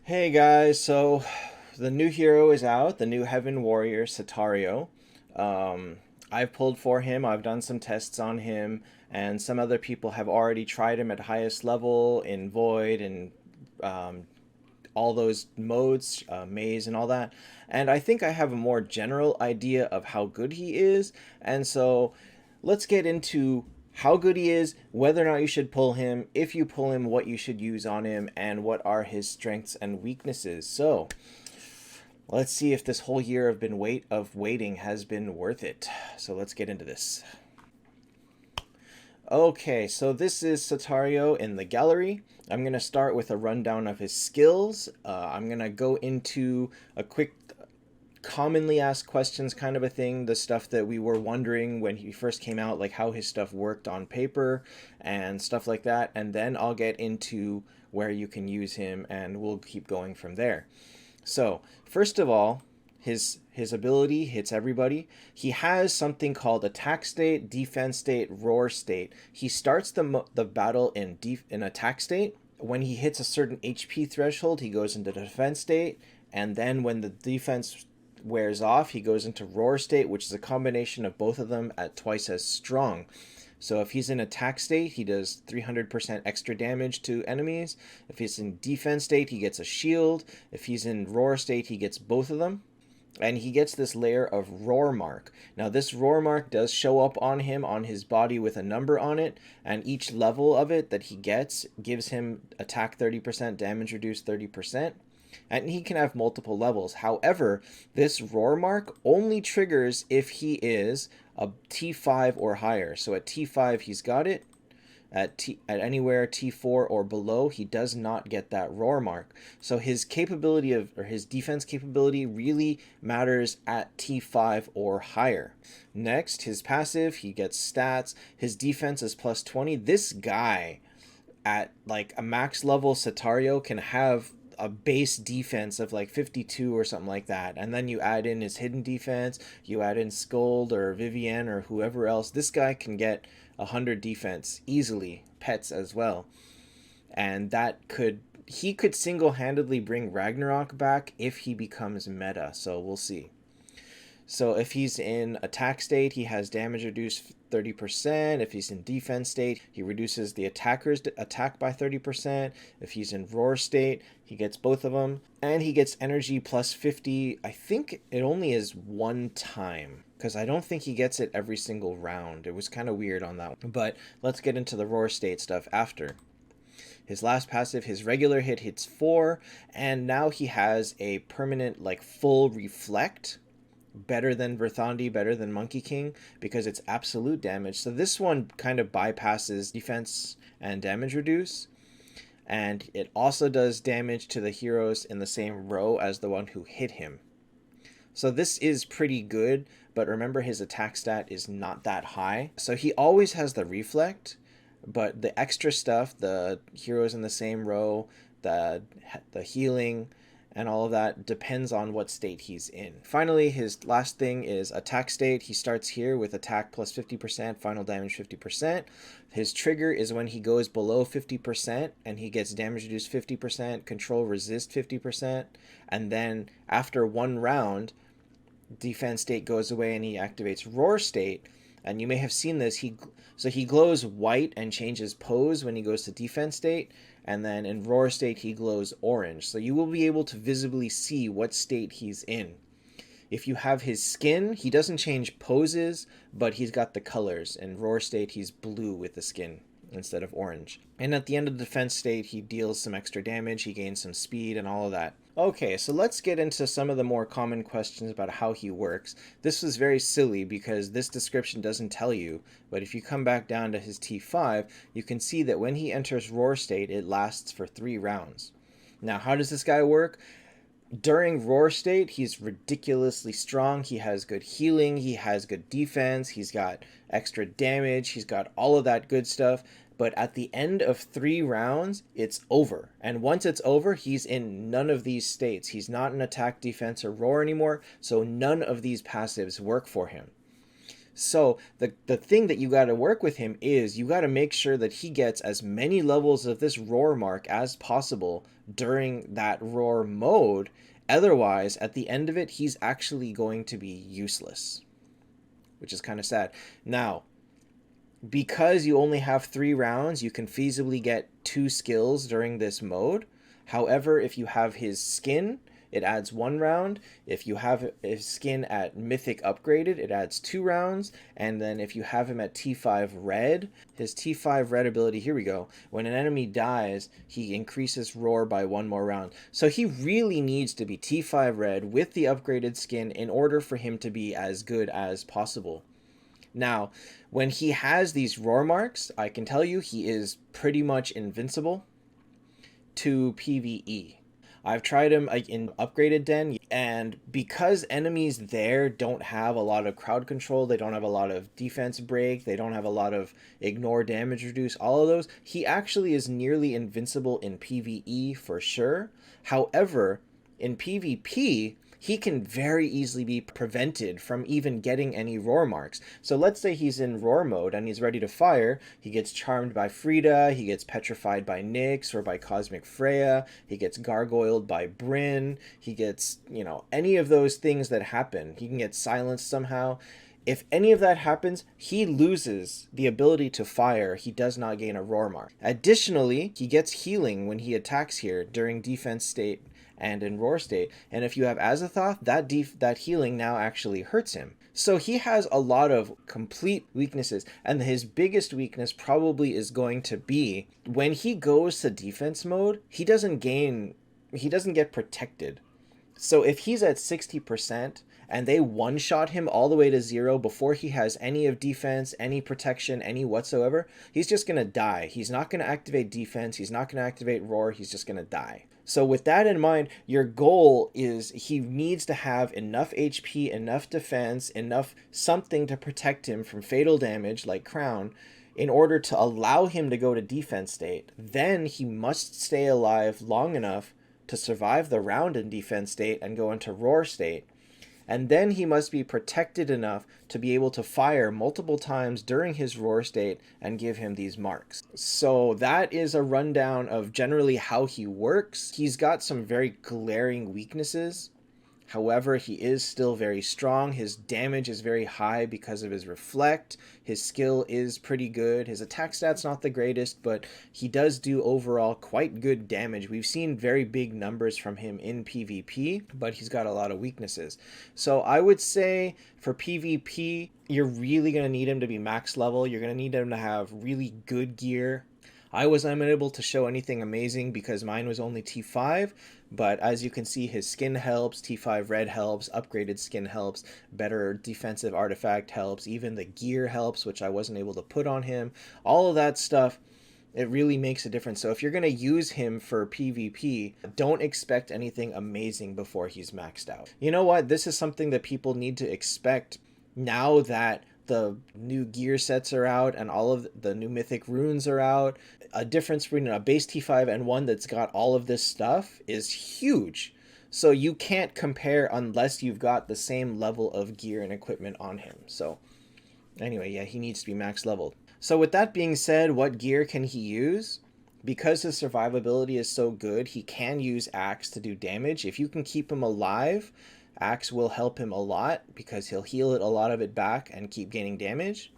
Hey guys, so the new hero is out, the new Heaven Warrior, Sattario. Um, I've pulled for him, I've done some tests on him, and some other people have already tried him at highest level in Void and um, all those modes, Maze and all that. And I think I have a more general idea of how good he is, and so let's get into how good he is, whether or not you should pull him, if you pull him, what you should use on him, and what are his strengths and weaknesses. So, let's see if this whole year of waiting has been worth it. So, let's get into this. Okay, so this is Sattario in the gallery. I'm going to start with a rundown of his skills. I'm going to go into a quick commonly asked questions kind of a thing, the stuff that we were wondering when he first came out, like how his stuff worked on paper and stuff like that. And then I'll get into where you can use him and we'll keep going from there. So, first of all, his ability hits everybody. He has something called attack state, defense state, roar state. He starts the battle in attack state. When he hits a certain HP threshold, he goes into defense state, and then when the defense wears off, he goes into roar state, which is a combination of both of them at twice as strong. So if he's in attack state, he does 300% extra damage to enemies. If he's in defense state, he gets a shield. If he's in roar state, he gets both of them. And he gets this layer of roar mark. Now this roar mark does show up on him on his body with a number on it, and each level of it that he gets gives him attack 30%, damage reduced 30%. And he can have multiple levels. However, this roar mark only triggers if he is a T5 or higher. So at T5 he's got it. At anywhere T4 or below, he does not get that roar mark. So his capability or his defense capability really matters at T5 or higher. Next, his passive, he gets stats. His defense is plus 20. This guy at like a max level Sattario can have a base defense of like 52 or something like that, and then you add in his hidden defense, you add in Scold or Vivienne or whoever else, this guy can get 100 defense easily, pets as well. And that could he could single-handedly bring Ragnarok back if he becomes meta, so we'll see. So if he's in attack state, he has damage reduced 30%. If he's in defense state, he reduces the attacker's attack by 30%. If he's in roar state, he gets both of them. And he gets energy plus 50. I think it only is one time, because I don't think he gets it every single round. It was kind of weird on that one. But let's get into the roar state stuff after. His last passive, his regular hit hits 4, and now he has a permanent, like, full reflect, better than Verthandi, better than Monkey King, because it's absolute damage. So this one kind of bypasses defense and damage reduce. And it also does damage to the heroes in the same row as the one who hit him. So this is pretty good, but remember his attack stat is not that high. So he always has the reflect, but the extra stuff, the heroes in the same row, the healing, and all of that depends on what state he's in. Finally, his last thing is attack state. He starts here with attack plus 50%, final damage 50%. His trigger is when he goes below 50% and he gets damage reduced 50%, control resist 50%, and then after one round, defense state goes away and he activates roar state. And you may have seen this, he glows white and changes pose when he goes to defense state, and then in roar state he glows orange. So you will be able to visibly see what state he's in. If you have his skin, he doesn't change poses, but he's got the colors. In roar state he's blue with the skin instead of orange. And at the end of the defense state, he deals some extra damage, he gains some speed and all of that. Okay, so let's get into some of the more common questions about how he works. This was very silly because this description doesn't tell you, but if you come back down to his T5, you can see that when he enters roar state, it lasts for 3 rounds. Now, how does this guy work? During roar state, he's ridiculously strong. He has good healing, he has good defense, he's got extra damage, he's got all of that good stuff. But at the end of 3 rounds, it's over. And once it's over, he's in none of these states. He's not in attack, defense, or roar anymore, so none of these passives work for him. So the thing that you got to work with him is you got to make sure that he gets as many levels of this roar mark as possible during that roar mode. Otherwise, at the end of it, he's actually going to be useless, which is kind of sad. Now, because you only have 3 rounds, you can feasibly get 2 skills during this mode. However, if you have his skin, it adds 1 round. If you have his skin at Mythic upgraded, it adds 2 rounds. And then if you have him at T5 red, his T5 red ability, here we go. When an enemy dies, he increases roar by 1 more round. So he really needs to be T5 red with the upgraded skin in order for him to be as good as possible. Now, when he has these roar marks, I can tell you he is pretty much invincible to PvE. I've tried him in upgraded den, and because enemies there don't have a lot of crowd control, they don't have a lot of defense break, they don't have a lot of ignore damage reduce, all of those, he actually is nearly invincible in PvE for sure. However, in PvP, he can very easily be prevented from even getting any roar marks. So let's say he's in roar mode and he's ready to fire. He gets charmed by Frida, he gets petrified by Nyx or by Cosmic Freya, he gets gargoyled by Brynn, he gets, any of those things that happen. He can get silenced somehow. If any of that happens, he loses the ability to fire. He does not gain a roar mark. Additionally, he gets healing when he attacks here during defense state and in roar state. And if you have Azathoth, that healing now actually hurts him. So he has a lot of complete weaknesses, and his biggest weakness probably is going to be when he goes to defense mode, he doesn't get protected. So if he's at 60% and they one-shot him all the way to 0 before he has any of defense, any protection, any whatsoever, he's just going to die. He's not going to activate defense, he's not going to activate roar, he's just going to die. So with that in mind, your goal is he needs to have enough HP, enough defense, enough something to protect him from fatal damage like Crown in order to allow him to go to defense state. Then he must stay alive long enough to survive the round in defense state and go into roar state. And then he must be protected enough to be able to fire multiple times during his roar state and give him these marks. So that is a rundown of generally how he works. He's got some very glaring weaknesses. However, he is still very strong. His damage is very high because of his reflect. His skill is pretty good. His attack stat's not the greatest, but he does do overall quite good damage. We've seen very big numbers from him in PvP, but he's got a lot of weaknesses. So I would say for PvP, you're really going to need him to be max level. You're going to need him to have really good gear. I was unable to show anything amazing because mine was only T5, but as you can see, his skin helps, T5 red helps, upgraded skin helps, better defensive artifact helps, even the gear helps, which I wasn't able to put on him. All of that stuff, it really makes a difference. So if you're going to use him for PvP, don't expect anything amazing before he's maxed out. You know what? This is something that people need to expect now that the new gear sets are out and all of the new mythic runes are out. A difference between a base T5 and one that's got all of this stuff is huge. So you can't compare unless you've got the same level of gear and equipment on him. So anyway, yeah, he needs to be max leveled. So with that being said, what gear can he use? Because his survivability is so good, he can use Axe to do damage. If you can keep him alive, Axe will help him a lot because he'll heal a lot of it back and keep gaining damage.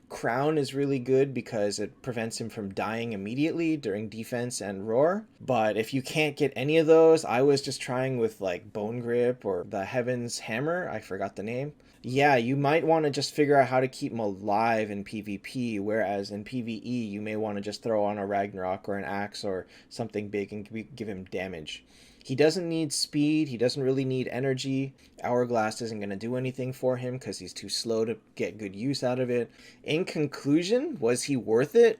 Crown is really good because it prevents him from dying immediately during defense and roar. But if you can't get any of those, I was just trying with like Bone Grip or the Heaven's Hammer. I forgot the name. Yeah, you might want to just figure out how to keep him alive in PvP, whereas in PvE you may want to just throw on a Ragnarok or an Axe or something big and give him damage. He doesn't need speed, he doesn't really need energy. Hourglass isn't going to do anything for him because he's too slow to get good use out of it. In conclusion, was he worth it?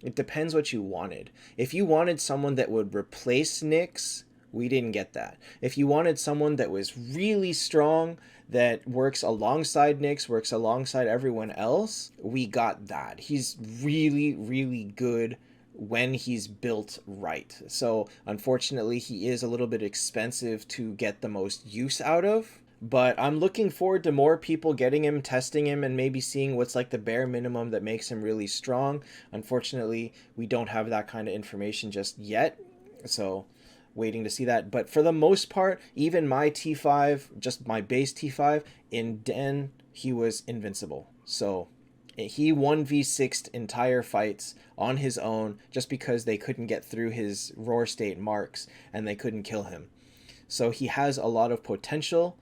It depends what you wanted. If you wanted someone that would replace Nyx, we didn't get that. If you wanted someone that was really strong, that works alongside Nyx, works alongside everyone else, we got that. He's really, really good when he's built right. So unfortunately he is a little bit expensive to get the most use out of, But I'm looking forward to more people getting him, testing him, and maybe seeing what's like the bare minimum that makes him really strong. Unfortunately, we don't have that kind of information just yet. So waiting to see that. But for the most part, even my T5, just my base T5, in Den, he was invincible. So he 1v6'd entire fights on his own just because they couldn't get through his roar state marks and they couldn't kill him. So he has a lot of potential,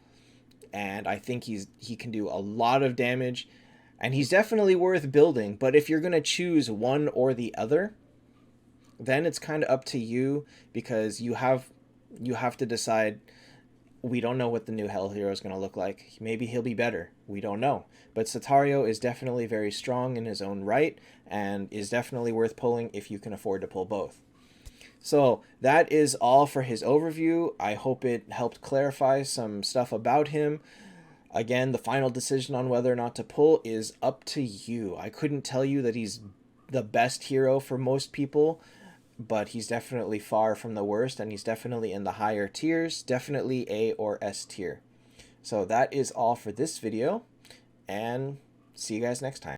and I think he can do a lot of damage, and he's definitely worth building. But if you're going to choose one or the other, then it's kind of up to you, because you have to decide. We don't know what the new Hell Hero is going to look like. Maybe he'll be better. We don't know. But Sattario is definitely very strong in his own right and is definitely worth pulling if you can afford to pull both. So that is all for his overview. I hope it helped clarify some stuff about him. Again, the final decision on whether or not to pull is up to you. I couldn't tell you that he's the best hero for most people, but he's definitely far from the worst, and he's definitely in the higher tiers, definitely A or S tier. So that is all for this video, and see you guys next time.